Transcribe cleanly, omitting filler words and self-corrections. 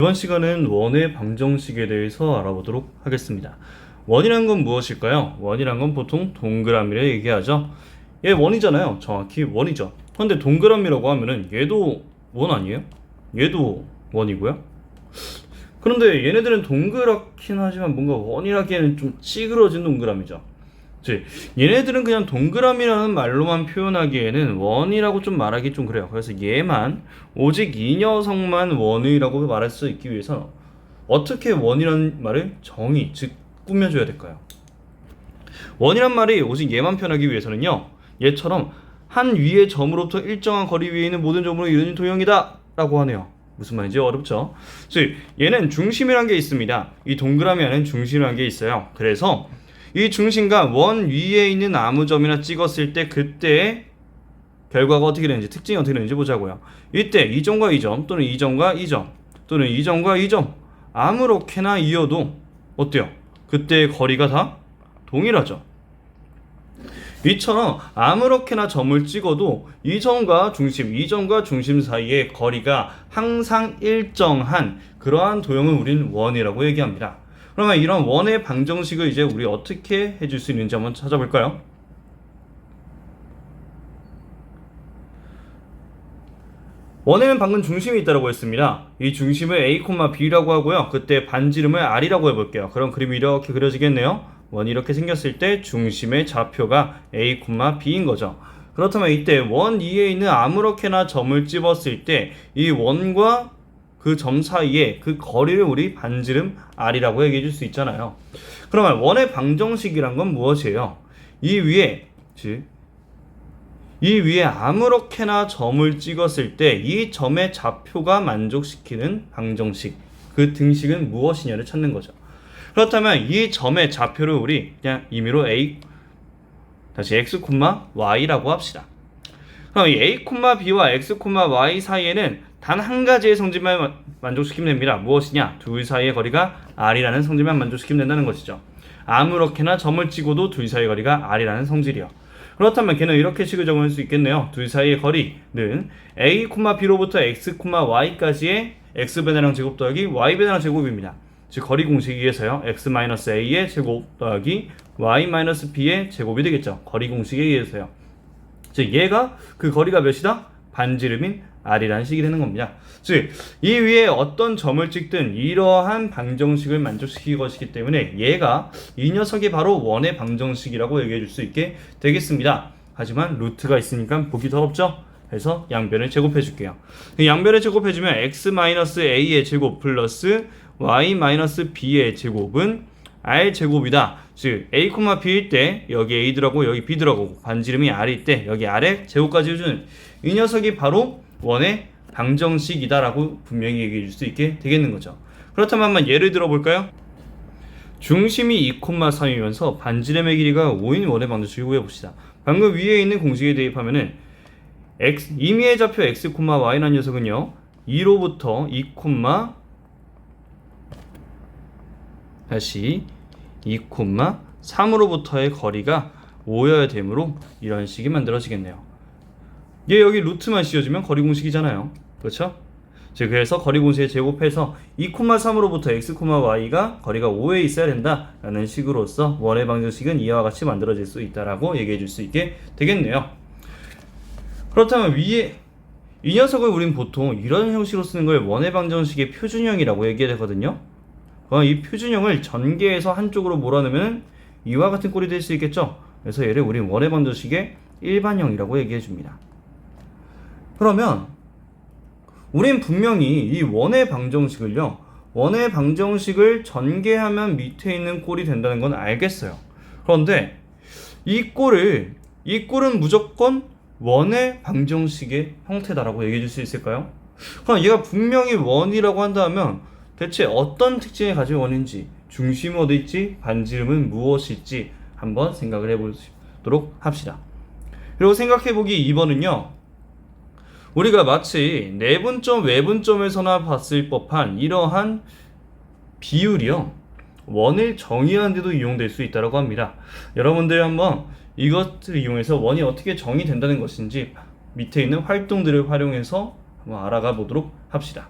이번 시간은 원의 방정식에 대해서 알아보도록 하겠습니다. 원이란 건 무엇일까요? 원이란 건 보통 동그라미를 얘기하죠. 얘 원이잖아요. 정확히 원이죠. 그런데 동그라미라고 하면은 얘도 원 아니에요? 얘도 원이고요. 그런데 얘네들은 동그랗긴 하지만 뭔가 원이라기에는 좀 찌그러진 동그라미죠. 얘네들은 그냥 동그라미라는 말로만 표현하기에는 원이라고 좀 말하기 좀 그래요. 그래서 얘만 오직 이 녀석만 원이라고 말할 수 있기 위해서 어떻게 원이라는 말을 정의, 즉 꾸며줘야 될까요? 원이란 말이 오직 얘만 표현하기 위해서는요, 얘처럼 한 위의 점으로부터 일정한 거리 위에 있는 모든 점으로 이루어진 도형이다 라고 하네요. 무슨 말인지 어렵죠? 얘는 중심이란 게 있습니다. 이 동그라미 안에는 중심이란 게 있어요. 그래서 이 중심과 원 위에 있는 아무 점이나 찍었을 때 그때의 결과가 어떻게 되는지, 특징이 어떻게 되는지 보자고요. 이때 이 점과 이 점, 또는 이 점과 이 점, 또는 이 점과 이 점 아무렇게나 이어도 어때요? 그때의 거리가 다 동일하죠. 이처럼 아무렇게나 점을 찍어도 이 점과 중심 사이의 거리가 항상 일정한 그러한 도형을 우리는 원이라고 얘기합니다. 그러면 이런 원의 방정식을 이제 우리 어떻게 해줄 수 있는지 한번 찾아볼까요? 원에는 방금 중심이 있다고 했습니다. 이 중심을 A, B라고 하고요. 그때 반지름을 R이라고 해볼게요. 그럼 그림이 이렇게 그려지겠네요. 원이 이렇게 생겼을 때 중심의 좌표가 A, B인 거죠. 그렇다면 이때 원 위에 있는 아무렇게나 점을 집었을 때 이 원과 그 점 사이에 그 거리를 우리 반지름 R이라고 얘기해 줄 수 있잖아요. 그러면 원의 방정식이란 건 무엇이에요? 이 위에 아무렇게나 점을 찍었을 때 이 점의 좌표가 만족시키는 방정식, 그 등식은 무엇이냐를 찾는 거죠. 그렇다면 이 점의 좌표를 우리 그냥 임의로 x, y라고 합시다. 그럼 이 a, b와 x, y 사이에는 단 한 가지의 성질만 만족시키면 됩니다. 무엇이냐? 둘 사이의 거리가 r이라는 성질만 만족시키면 된다는 것이죠. 아무렇게나 점을 찍어도 둘 사이의 거리가 r이라는 성질이요. 그렇다면 걔는 이렇게 식을 적용할 수 있겠네요. 둘 사이의 거리는 a, b로부터 x, y까지의 x배나량 제곱 더하기 y배나량 제곱입니다. 즉 거리 공식에 의해서요. x-a의 제곱 더하기 y-b의 제곱이 되겠죠. 거리 공식에 의해서요. 즉 얘가 그 거리가 몇이다? 반지름인 r이라는 식이 되는 겁니다. 즉 이 위에 어떤 점을 찍든 이러한 방정식을 만족시킬 것이기 때문에 얘가 이 녀석이 바로 원의 방정식이라고 얘기해 줄 수 있게 되겠습니다. 하지만 루트가 있으니까 보기 더럽죠? 그래서 양변을 제곱해 줄게요. 양변을 제곱해 주면 x-a의 제곱 플러스 y-b의 제곱은 r 제곱이다. 즉 a, b일 때 여기 a 들어가고 여기 b 들어가고 반지름이 r일 때 여기 r의 제곱까지 해주는 이 녀석이 바로 원의 방정식이다라고 분명히 얘기해 줄 수 있게 되겠는 거죠. 그렇다면 한번 예를 들어 볼까요? 중심이 2,3이면서 반지름의 길이가 5인 원의 방정식을 구해봅시다. 방금 위에 있는 공식에 대입하면은 임의의 좌표 x, y라는 녀석은요 2로부터 2,3으로부터의 거리가 5여야 되므로 이런 식이 만들어지겠네요. 얘 여기 루트만 씌워주면 거리 공식이잖아요. 그렇죠? 즉 그래서 거리 공식에 제곱해서 2,3으로부터 x, y가 거리가 5에 있어야 된다라는 식으로서 원의 방정식은 이와 같이 만들어질 수 있다라고 얘기해 줄 수 있게 되겠네요. 그렇다면 위에 이 녀석을 우린 보통 이런 형식으로 쓰는 걸 원의 방정식의 표준형이라고 얘기하거든요. 이 표준형을 전개해서 한쪽으로 몰아넣으면 이와 같은 꼴이 될 수 있겠죠. 그래서 얘를 우린 원의 방정식의 일반형이라고 얘기해 줍니다. 그러면 우린 분명히 이 원의 방정식을 전개하면 밑에 있는 꼴이 된다는 건 알겠어요. 그런데 이 꼴은 무조건 원의 방정식의 형태다라고 얘기해 줄 수 있을까요? 그럼 얘가 분명히 원이라고 한다면 대체 어떤 특징을 가진 원인지, 중심은 어디 있지, 반지름은 무엇일지 한번 생각을 해보도록 합시다. 그리고 생각해보기 2번은요. 우리가 마치 내분점, 외분점에서나 봤을 법한 이러한 비율이요. 원을 정의하는 데도 이용될 수 있다고 합니다. 여러분들 한번 이것을 이용해서 원이 어떻게 정의된다는 것인지 밑에 있는 활동들을 활용해서 한번 알아가 보도록 합시다.